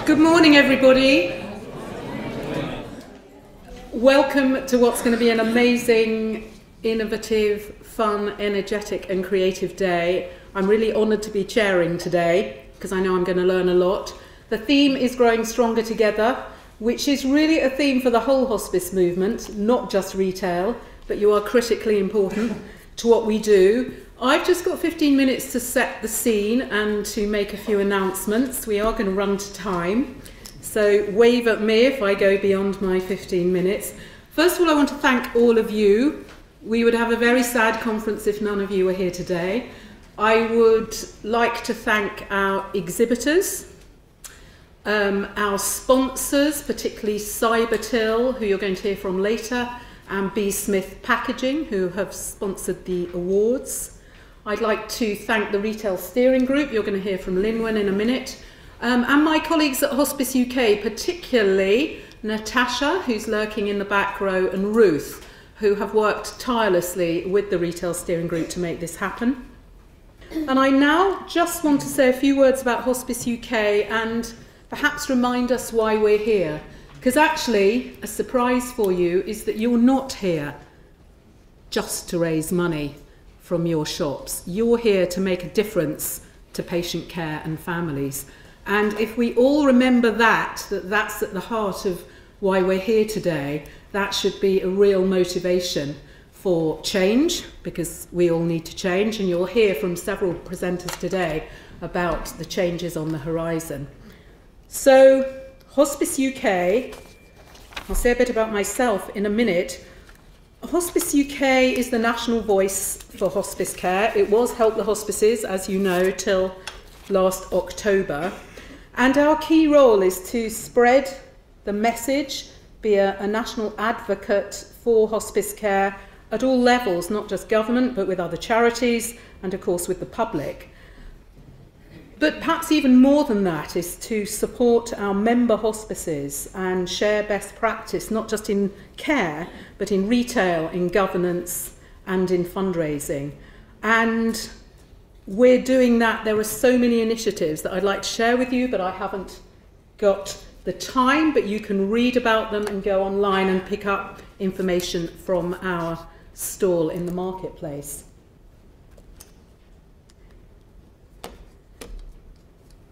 Good morning, everybody. Welcome to what's going to be an amazing, innovative, fun, energetic and creative day. I'm really honoured to be chairing today because I know I'm going to learn a lot. The theme is Growing Stronger Together, which is really a theme for the whole hospice movement, not just retail, but you are critically important to what we do. I've just got 15 minutes to set the scene and to make a few announcements. We are going to run to time, so wave at me if I go beyond my 15 minutes. First of all, I want to thank all of you. We would have a very sad conference if none of you were here today. I would like to thank our exhibitors, our sponsors, particularly Cybertil, who you're going to hear from later, and B. Smith Packaging, who have sponsored the awards. I'd like to thank the Retail Steering Group, you're going to hear from Linwen in a minute, and my colleagues at Hospice UK, particularly Natasha, who's lurking in the back row, and Ruth, who have worked tirelessly with the Retail Steering Group to make this happen. And I now just want to say a few words about Hospice UK and perhaps remind us why we're here. Because actually, a surprise for you is that you're not here just to raise money from your shops. You're here to make a difference to patient care and families. And if we all remember that's at the heart of why we're here today, that should be a real motivation for change, because we all need to change, and you'll hear from several presenters today about the changes on the horizon. So, Hospice UK, I'll say a bit about myself in a minute. Hospice UK is the national voice for hospice care. It was Help the Hospices, as you know, till last October. And our key role is to spread the message, be a national advocate for hospice care at all levels, not just government, but with other charities and, of course, with the public. But perhaps even more than that is to support our member hospices and share best practice, not just in care, but in retail, in governance, and in fundraising. And we're doing that. There are so many initiatives that I'd like to share with you, but I haven't got the time, but you can read about them and go online and pick up information from our stall in the marketplace.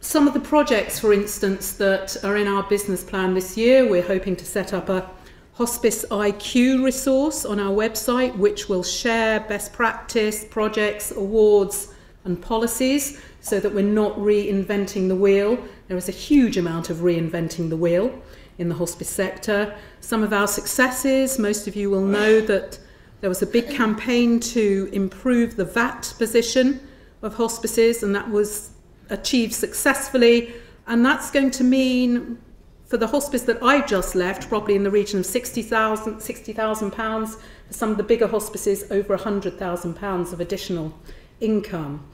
Some of the projects, for instance, that are in our business plan this year, we're hoping to set up a Hospice IQ resource on our website, which will share best practice, projects, awards and policies, so that we're not reinventing the wheel. There is a huge amount of reinventing the wheel in the hospice sector. Some of our successes, most of you will know that there was a big campaign to improve the VAT position of hospices, and that was achieved successfully, and that's going to mean for the hospice that I've just left probably in the region of £60,000, for some of the bigger hospices over £100,000 of additional income.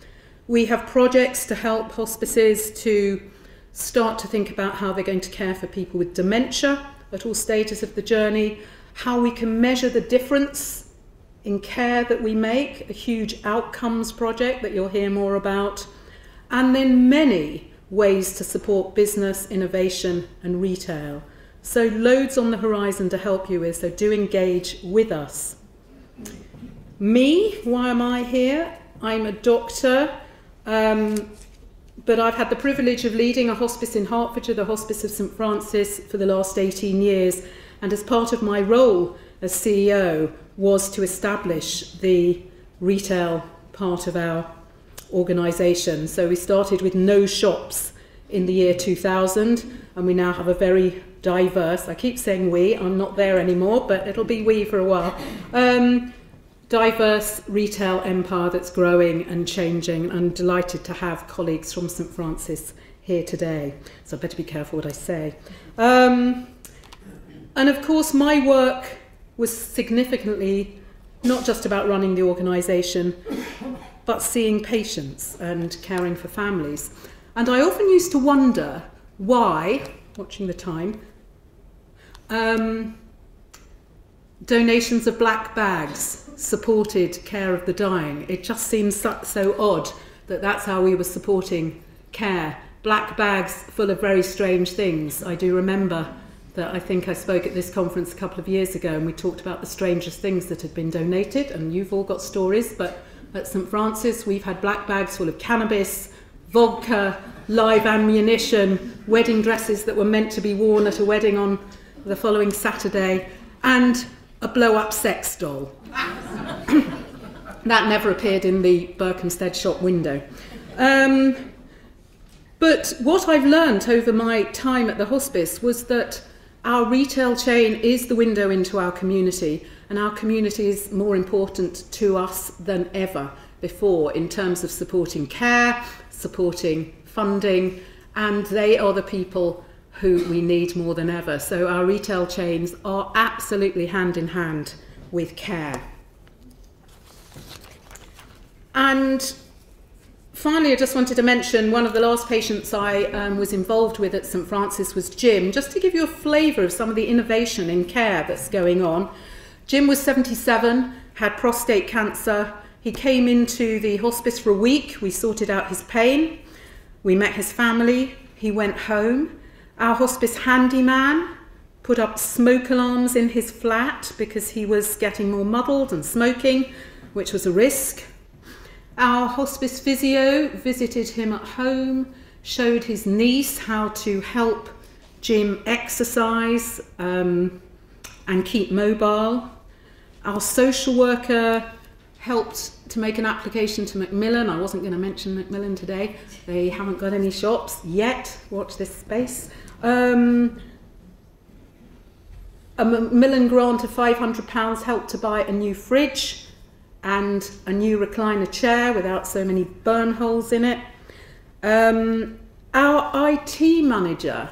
We have projects to help hospices to start to think about how they're going to care for people with dementia at all stages of the journey, how we can measure the difference in care that we make, a huge outcomes project that you'll hear more about, and then many ways to support business, innovation and retail. So loads on the horizon to help you with, so do engage with us. Me, why am I here? I'm a doctor, but I've had the privilege of leading a hospice in Hertfordshire, the Hospice of St Francis, for the last 18 years, and as part of my role as CEO was to establish the retail part of our organisation. So we started with no shops in the year 2000, and we now have a very diverse, I keep saying we, I'm not there anymore, but it'll be we for a while, diverse retail empire that's growing and changing. I'm delighted to have colleagues from St Francis here today, so I better be careful what I say. And of course my work was significantly not just about running the organisation, but seeing patients and caring for families. And I often used to wonder why, watching the time, donations of black bags supported care of the dying. It just seems so odd that that's how we were supporting care, black bags full of very strange things. I do remember that I think I spoke at this conference a couple of years ago and we talked about the strangest things that had been donated, and you've all got stories, but at St Francis we've had black bags full of cannabis, vodka, live ammunition, wedding dresses that were meant to be worn at a wedding on the following Saturday, and a blow-up sex doll. That never appeared in the Berkhamsted shop window. But what I've learnt over my time at the hospice was that our retail chain is the window into our community, and our community is more important to us than ever before in terms of supporting care, supporting funding, and they are the people who we need more than ever. So our retail chains are absolutely hand in hand with care. And finally, I just wanted to mention one of the last patients I was involved with at St Francis was Jim, just to give you a flavour of some of the innovation in care that's going on. Jim was 77, had prostate cancer. He came into the hospice for a week. We sorted out his pain. We met his family. He went home. Our hospice handyman put up smoke alarms in his flat because he was getting more muddled and smoking, which was a risk. Our hospice physio visited him at home, showed his niece how to help Jim exercise and keep mobile. Our social worker helped to make an application to Macmillan. I wasn't going to mention Macmillan today. They haven't got any shops yet. Watch this space. A Macmillan grant of £500 helped to buy a new fridge and a new recliner chair without so many burn holes in it. Our IT manager,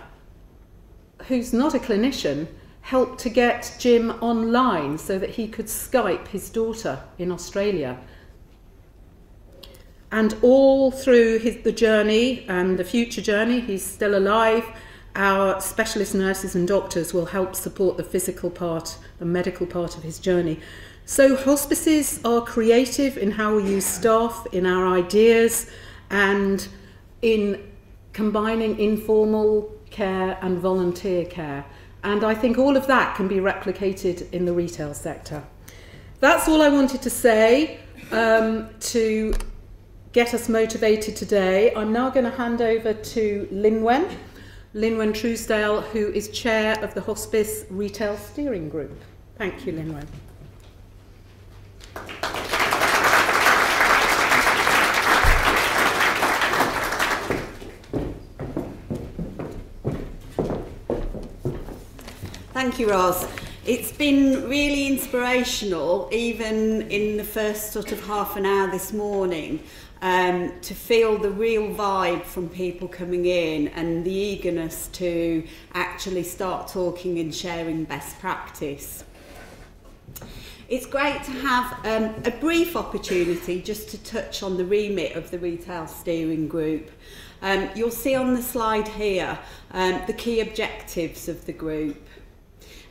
who's not a clinician, helped to get Jim online so that he could Skype his daughter in Australia. And all through the journey and the future journey, he's still alive, our specialist nurses and doctors will help support the physical part, the medical part of his journey. So hospices are creative in how we use staff, in our ideas, and in combining informal care and volunteer care. And I think all of that can be replicated in the retail sector. That's all I wanted to say to get us motivated today. I'm now going to hand over to Lynwen Truesdale, who is chair of the Hospice Retail Steering Group. Thank you, Lynwen. Thank you, Ros. It's been really inspirational, even in the first sort of half an hour this morning, to feel the real vibe from people coming in and the eagerness to actually start talking and sharing best practice. It's great to have a brief opportunity just to touch on the remit of the Retail Steering Group. You'll see on the slide here the key objectives of the group.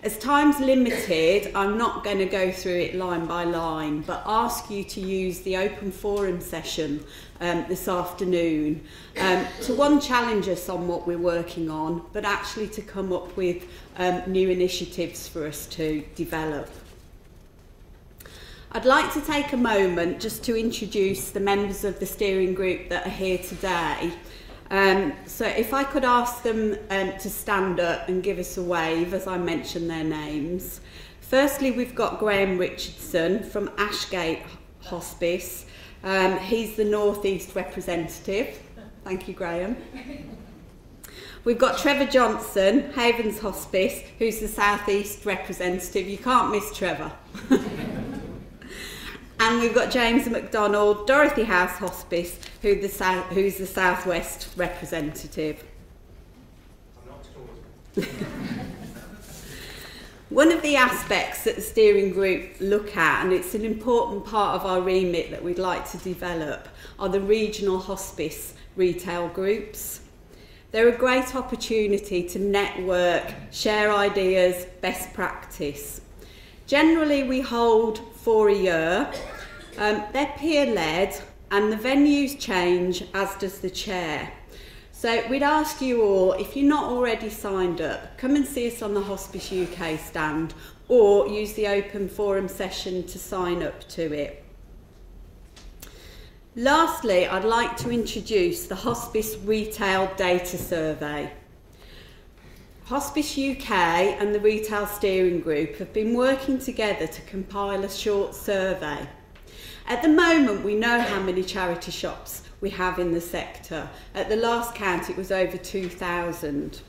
As time's limited, I'm not going to go through it line by line, but ask you to use the open forum session this afternoon to challenge us on what we're working on, but actually to come up with new initiatives for us to develop. I'd like to take a moment just to introduce the members of the steering group that are here today. So if I could ask them to stand up and give us a wave as I mention their names. Firstly, we've got Graham Richardson from Ashgate Hospice. He's the North East representative. Thank you, Graham. We've got Trevor Johnson, Havens Hospice, who's the South East representative. You can't miss Trevor. And we've got James McDonald, Dorothy House Hospice, who's the South West representative. I'm not sure. One of the aspects that the steering group look at, and it's an important part of our remit that we'd like to develop, are the regional hospice retail groups. They're a great opportunity to network, share ideas, best practice. Generally, we hold 4 a year. They're peer-led and the venues change, as does the chair. So we'd ask you all, if you're not already signed up, come and see us on the Hospice UK stand, or use the open forum session to sign up to it. Lastly, I'd like to introduce the Hospice Retail Data Survey. Hospice UK and the Retail Steering Group have been working together to compile a short survey. At the moment, we know how many charity shops we have in the sector. At the last count, it was over 2,000.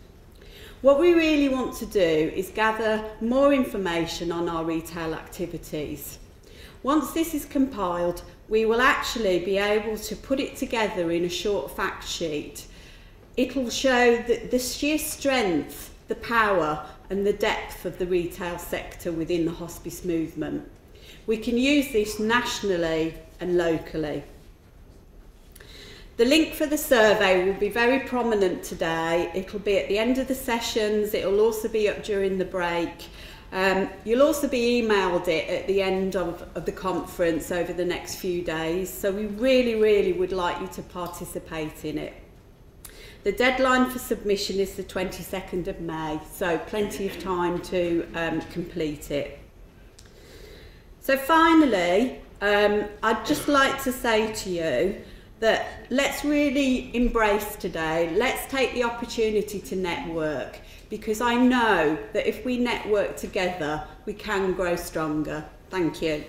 What we really want to do is gather more information on our retail activities. Once this is compiled, we will actually be able to put it together in a short fact sheet. It'll show the sheer strength, the power and the depth of the retail sector within the hospice movement. We can use this nationally and locally. The link for the survey will be very prominent today. It'll be at the end of the sessions. It'll also be up during the break. You'll also be emailed it at the end of the conference over the next few days. So we really would like you to participate in it. The deadline for submission is the 22nd of May, so plenty of time to complete it. So finally, I'd just like to say to you that let's really embrace today. Let's take the opportunity to network, because I know that if we network together, we can grow stronger. Thank you.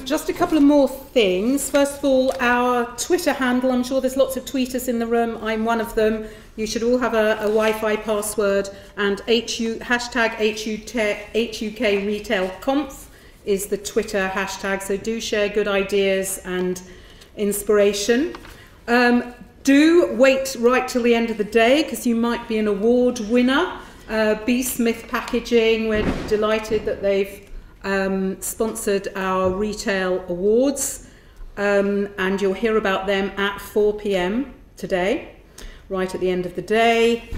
Just a couple of more things. First of all, our Twitter handle. I'm sure there's lots of tweeters in the room. I'm one of them. You should all have a Wi-Fi password, and hashtag HUK Retail Conf is the Twitter hashtag. So do share good ideas and inspiration. Do wait right till the end of the day, because you might be an award winner. B. Smith Packaging, we're delighted that they've sponsored our retail awards, and you'll hear about them at 4 p.m. today, right at the end of the day.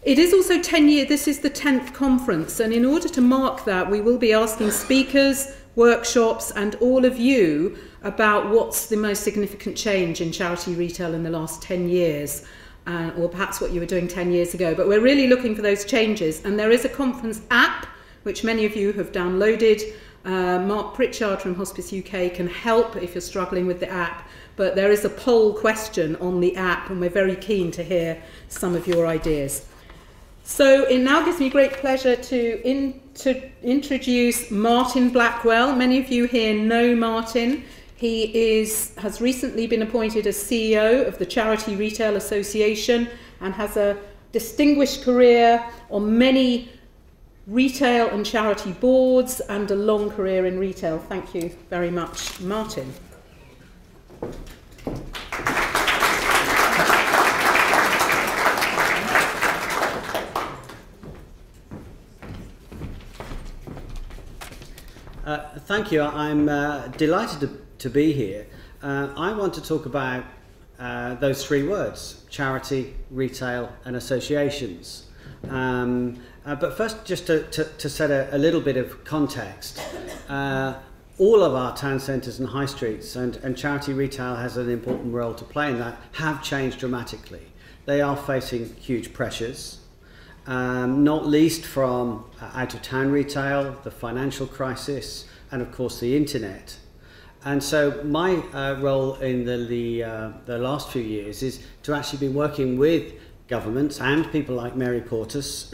It is also 10 years, this is the 10th conference, and in order to mark that, we will be asking speakers, workshops, and all of you about what's the most significant change in charity retail in the last 10 years, or perhaps what you were doing 10 years ago. But we're really looking for those changes, and there is a conference app which many of you have downloaded. Mark Pritchard from Hospice UK can help if you're struggling with the app, but there is a poll question on the app, and we're very keen to hear some of your ideas. So it now gives me great pleasure to introduce Martin Blackwell. Many of you here know Martin. He has recently been appointed as CEO of the Charity Retail Association and has a distinguished career on many retail and charity boards and a long career in retail. Thank you very much, Martin. Thank you. I'm delighted to be here. I want to talk about those three words: charity, retail and associations. But first, just to set a little bit of context, all of our town centres and high streets and charity retail has an important role to play in that, have changed dramatically. They are facing huge pressures, not least from out-of-town retail, the financial crisis, and of course the internet. And so my role in the last few years is to actually be working with governments and people like Mary Portas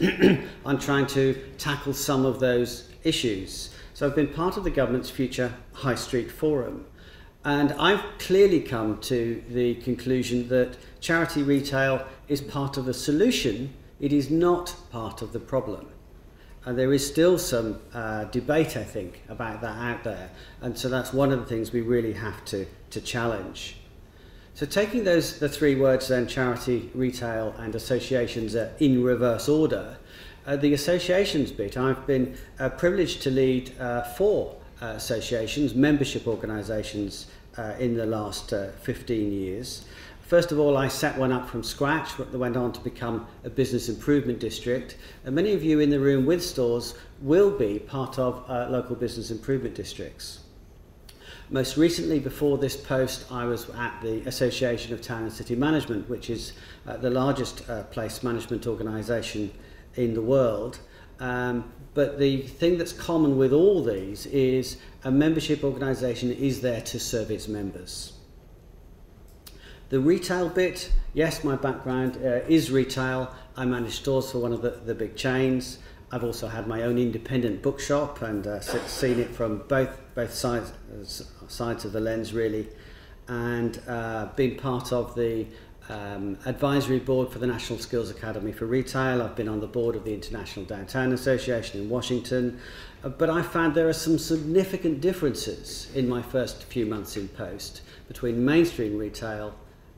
on trying to tackle some of those issues. So I've been part of the government's Future High Street Forum, and I've clearly come to the conclusion that charity retail is part of the solution. It is not part of the problem. And there is still some debate, I think, about that out there. And so that's one of the things we really have to challenge. So taking the three words then, charity, retail and associations, in reverse order, the associations bit, I've been privileged to lead 4 associations, membership organisations in the last 15 years. First of all, I set one up from scratch that went on to become a business improvement district. And many of you in the room with stores will be part of local business improvement districts. Most recently, before this post, I was at the Association of Town and City Management, which is the largest place management organisation in the world. But the thing that's common with all these is a membership organisation is there to serve its members. The retail bit, yes, my background is retail. I manage stores for one of the big chains. I've also had my own independent bookshop and seen it from both sides of the lens, really, and been part of the advisory board for the National Skills Academy for Retail. I've been on the board of the International Downtown Association in Washington, but I found there are some significant differences in my first few months in post between mainstream retail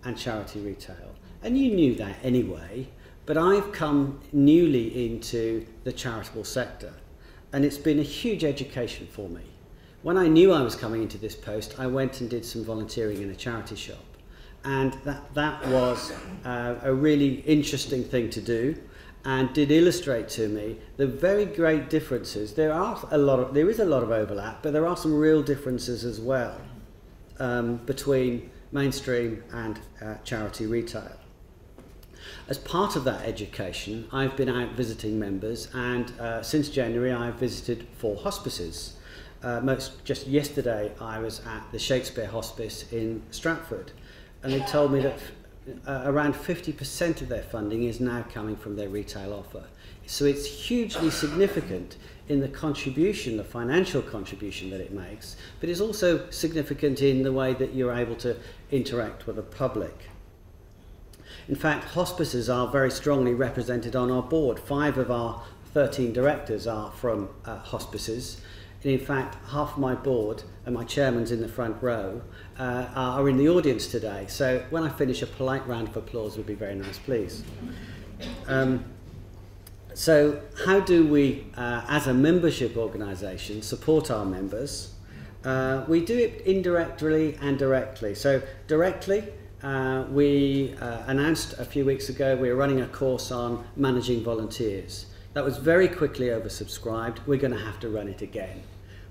and charity retail. And you knew that anyway, but I've come newly into the charitable sector, and it's been a huge education for me. When I knew I was coming into this post, I went and did some volunteering in a charity shop, and that was a really interesting thing to do, and did illustrate to me the very great differences. There is a lot of overlap, but there are some real differences as well between mainstream and charity retail. As part of that education, I've been out visiting members, and since January I've visited 4 hospices. Just yesterday I was at the Shakespeare Hospice in Stratford, and they told me that around 50% of their funding is now coming from their retail offer. So it's hugely significant in the contribution, the financial contribution that it makes, but it's also significant in the way that you're able to interact with the public. In fact, hospices are very strongly represented on our board. 5 of our 13 directors are from hospices. And in fact, half of my board, and my chairman's in the front row, are in the audience today. So when I finish, a polite round of applause would be very nice, please. So how do we, as a membership organisation, support our members? We do it indirectly and directly. So directly, we announced a few weeks ago we were running a course on managing volunteers. That was very quickly oversubscribed. We're going to have to run it again.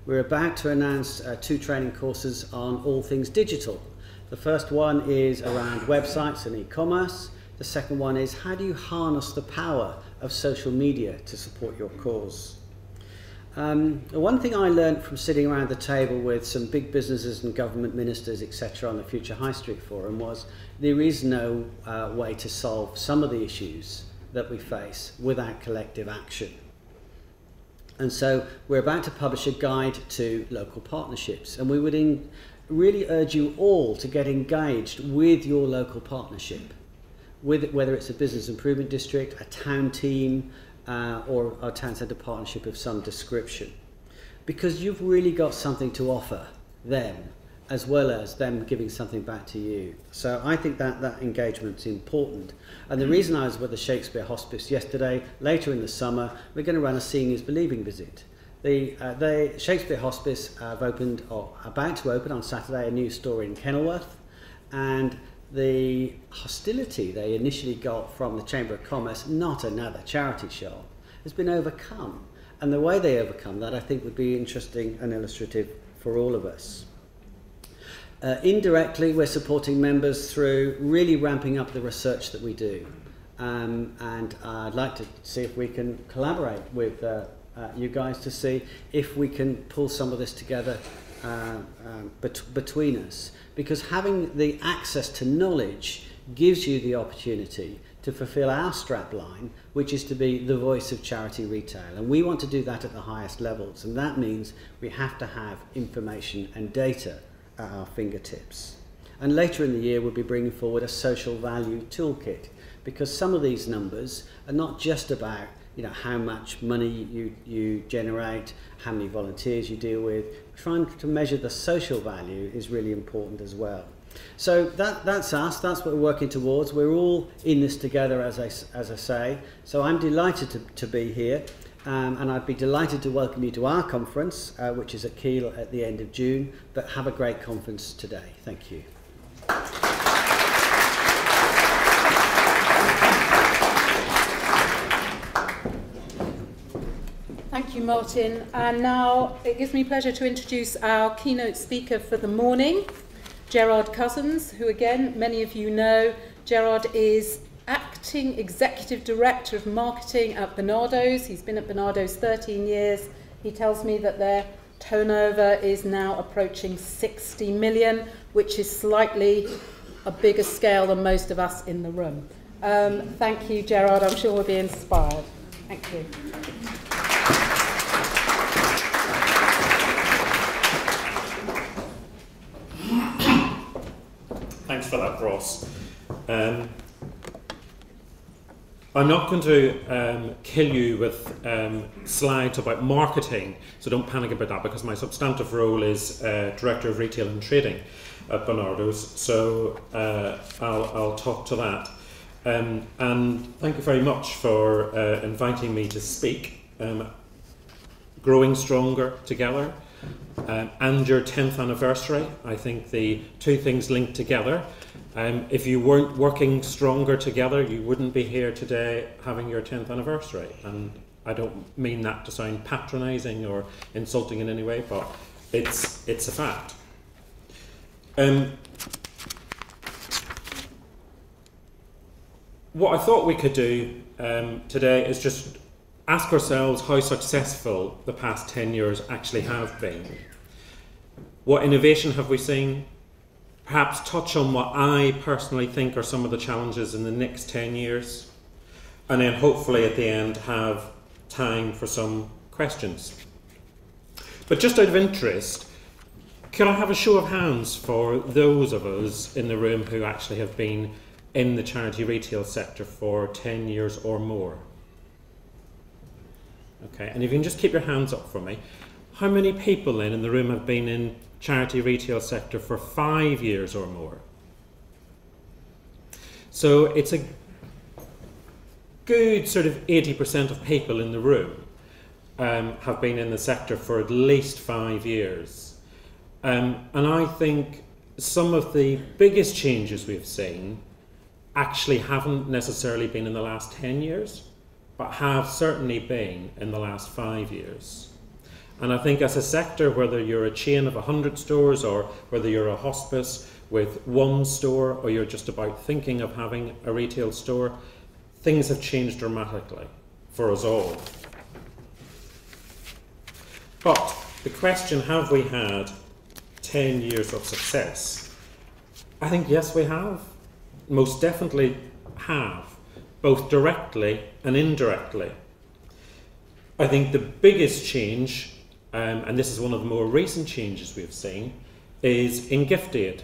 We're about to announce 2 training courses on all things digital. The first one is around websites and e-commerce. The second one is how do you harness the power of social media to support your cause? One thing I learned from sitting around the table with some big businesses and government ministers, etc., on the Future High Street Forum was there is no way to solve some of the issues that we face without collective action. And so we're about to publish a guide to local partnerships, and we would really urge you all to get engaged with your local partnership, whether it's a business improvement district, a town team, or a town centre partnership of some description, because you've really got something to offer them as well as them giving something back to you. So I think that engagement's important. And the reason I was with the Shakespeare Hospice yesterday, later in the summer, we're going to run a Seeing is Believing visit. The Shakespeare Hospice have opened, or about to open on Saturday, a new store in Kenilworth, and the hostility they initially got from the Chamber of Commerce, not another charity shop, has been overcome. And the way they overcome that, I think, would be interesting and illustrative for all of us. Indirectly, we're supporting members through really ramping up the research that we do. And I'd like to see if we can collaborate with you guys to see if we can pull some of this together between us. Because having the access to knowledge gives you the opportunity to fulfill our strapline, which is to be the voice of charity retail. And we want to do that at the highest levels. And that means we have to have information and data at our fingertips. And later in the year, we'll be bringing forward a social value toolkit, because some of these numbers are not just about how much money you generate, how many volunteers you deal with. Trying to measure the social value is really important as well. So that's us, that's what we're working towards. We're all in this together, as I say. So I'm delighted to be here, and I'd be delighted to welcome you to our conference, which is at Kiel at the end of June. But have a great conference today. Thank you. Martin. And now it gives me pleasure to introduce our keynote speaker for the morning, Gerard Cousins, who again, many of you know. Gerard is Acting Executive Director of Marketing at Barnardo's. He's been at Barnardo's 13 years. He tells me that their turnover is now approaching 60 million, which is slightly a bigger scale than most of us in the room. Thank you, Gerard. I'm sure we'll be inspired. Thank you. Thanks for that, Ross. I'm not going to kill you with slides about marketing, so don't panic about that, because my substantive role is Director of Retail and Trading at Barnardo's, so I'll talk to that. And thank you very much for inviting me to speak. Growing Stronger Together and your 10th anniversary, I think the two things link together. If you weren't working stronger together, you wouldn't be here today having your 10th anniversary. And I don't mean that to sound patronising or insulting in any way, but it's a fact. What I thought we could do today is just ask ourselves how successful the past 10 years actually have been. What innovation have we seen? Perhaps touch on what I personally think are some of the challenges in the next 10 years, and then hopefully at the end have time for some questions. But just out of interest, can I have a show of hands for those of us in the room who actually have been in the charity retail sector for 10 years or more? Okay, and if you can just keep your hands up for me. How many people then in the room have been in charity retail sector for 5 years or more? So it's a good sort of 80% of people in the room have been in the sector for at least 5 years. And I think some of the biggest changes we've seen actually haven't necessarily been in the last 10 years, but have certainly been in the last 5 years. And I think as a sector, whether you're a chain of 100 stores or whether you're a hospice with one store or you're just about thinking of having a retail store, things have changed dramatically for us all. But the question, have we had 10 years of success? I think yes, we have. Most definitely have, both directly and indirectly. I think the biggest change, and this is one of the more recent changes we've seen, is in gift aid.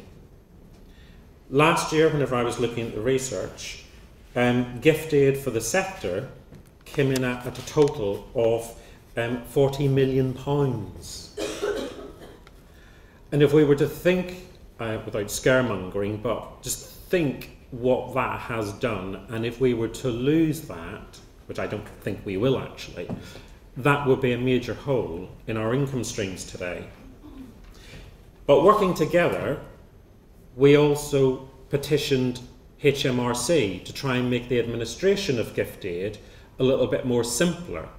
Last year, whenever I was looking at the research, gift aid for the sector came in at a total of £40 million. And if we were to think, without scaremongering, but just think what that has done, and if we were to lose that, which I don't think we will actually, that would be a major hole in our income streams today. But working together, we also petitioned HMRC to try and make the administration of gift aid a little bit more simpler.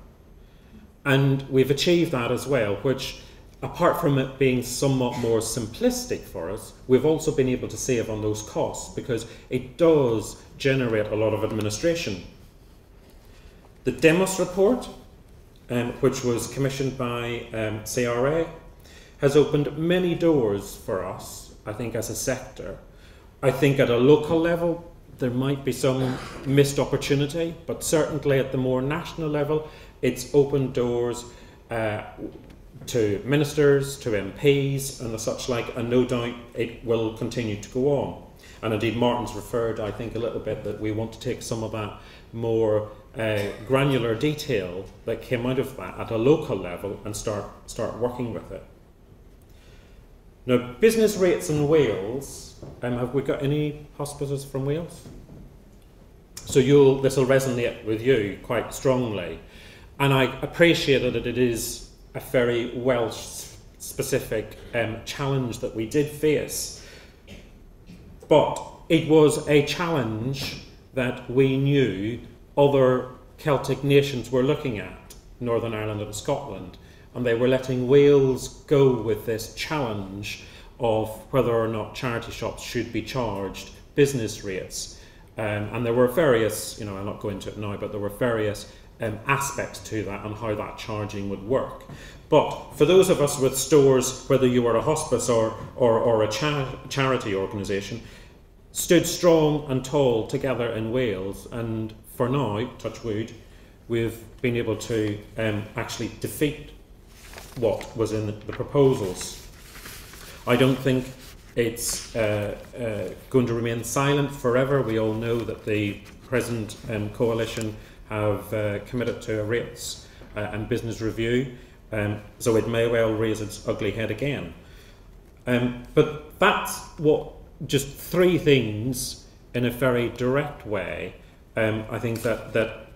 And we've achieved that as well, which, apart from it being somewhat more simplistic for us, we've also been able to save on those costs because it does generate a lot of administration. The Demos report, which was commissioned by CRA, has opened many doors for us, I think, as a sector. I think at a local level, there might be some missed opportunity, but certainly at the more national level, it's opened doors to ministers, to MPs and the such like, and no doubt it will continue to go on. And indeed Martin's referred, I think, a little bit that we want to take some of that more granular detail that came out of that at a local level and start working with it. Now, business rates in Wales, have we got any hospices from Wales? So this will resonate with you quite strongly. And I appreciate that it is a very Welsh-specific challenge that we did face. But it was a challenge that we knew other Celtic nations were looking at. Northern Ireland and Scotland, and they were letting Wales go with this challenge of whether or not charity shops should be charged business rates. And there were various, you know, I'll not go into it now, but there were various aspects to that and how that charging would work. But for those of us with stores, whether you were a hospice or a charity organisation, stood strong and tall together in Wales, and for now, touch wood, we've been able to actually defeat what was in the proposals. I don't think it's going to remain silent forever. We all know that the present coalition have committed to a rates and business review, so it may well raise its ugly head again. But that's what, just three things in a very direct way, I think that